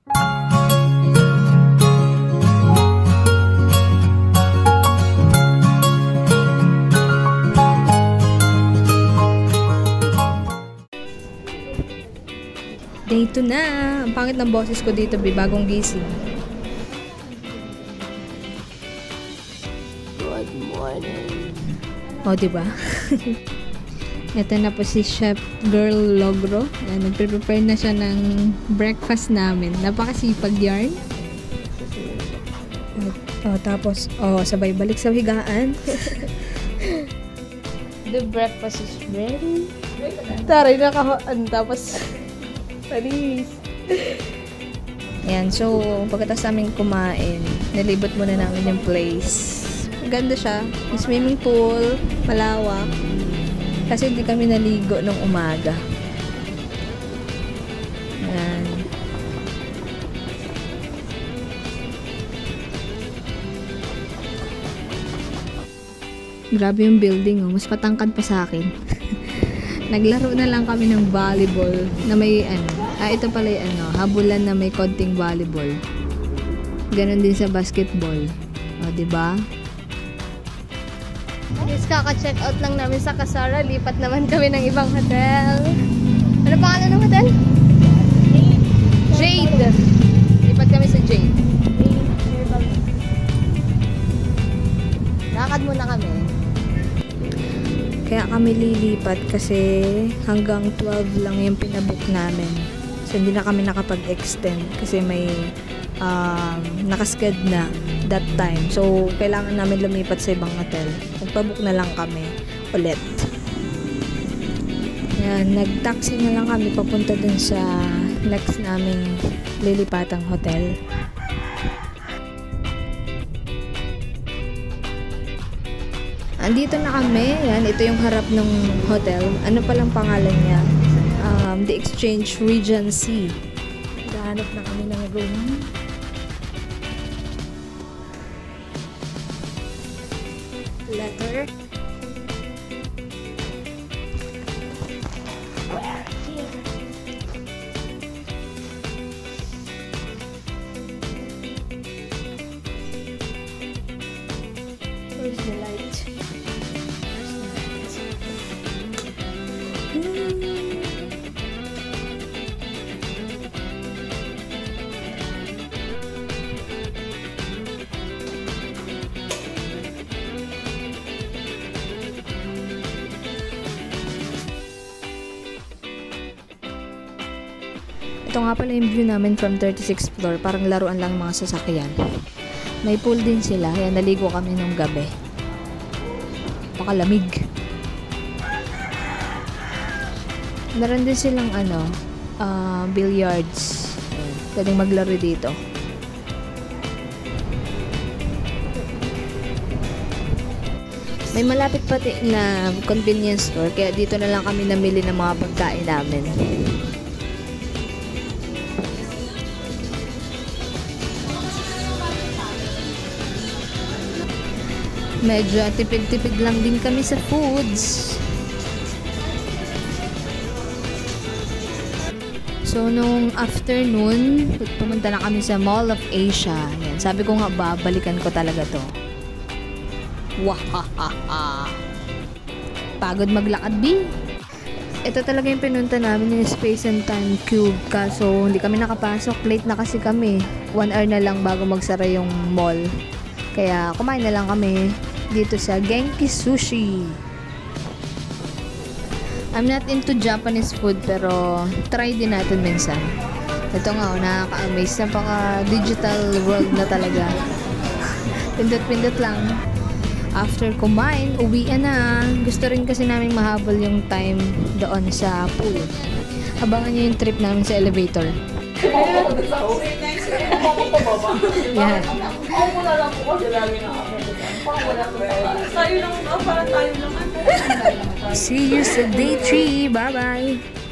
Day 2 na. Ang pangit ng boses ko dito, bagong gising. Good morning. O, diba? Ito na po si Chef Girl Logro. Nagpre-prepare na siya ng breakfast namin. Napakasipag yarn. Tapos, sabay balik sa higaan. The breakfast is ready. Taray, tapos palis. Ayan, so pagkatapos namin kumain, nalibot muna namin yung place. Maganda siya. Yung swimming pool, malawak. Kasi hindi kami naligo nung umaga. Ayan. Grabe yung building, oh. Mas patangkad pa sa akin. Naglaro na lang kami ng volleyball na may ito pala yung habulan na may konting volleyball. Ganon din sa basketball. O, diba? Yes, kaka-check out lang namin sa Kasara. Lipat naman kami ng ibang hotel. Ano pangalan ng hotel? Jade. Lipat kami sa Jade. Lakad muna kami. Kaya kami lilipat kasi hanggang 12 lang yung pinabook namin. So, hindi na kami nakapag-extend kasi may nakasked na that time. So, kailangan namin lumipat sa ibang hotel. Magpabook na lang kami ulit. Yan, nag-taxi na lang kami papunta dun sa next naming lilipatang hotel. Andito na kami. Yan, ito yung harap ng hotel. Ano palang pangalan niya? The Exchange Regency. Gahanap na kami ng room. Letter. Where's the light? Ito nga pala yung view namin from 36th floor. Parang laruan lang mga sasakyan. May pool din sila. Kaya naligo kami nung gabi. Pakalamig. Meron din silang billiards. Pwedeng maglaro dito. May malapit pati na convenience store. Kaya dito na lang kami namili ng mga pagkain namin. Medyo tipid-tipid lang din kami sa foods. So, nung afternoon, pumunta na kami sa Mall of Asia. Yan. Sabi ko nga, babalikan ko talaga to. Wahahaha! Pagod maglakad, B. Ito talaga yung pinunta namin, yung Space and Time Cube. Kaso, hindi kami nakapasok. Late na kasi kami. 1 hour na lang bago magsara yung mall. Kaya, kumain na lang kami dito sa Genki Sushi. I'm not into Japanese food pero try din natin minsan. Ito nga, nakaka-amaze. Napaka-digital world na talaga. Pindot-pindot lang. After kumain, uwian na. Gusto rin kasi namin mahabol yung time doon sa pool. Abangan nyo yung trip namin sa elevator. Yan. See you sa day 3. Bye-bye.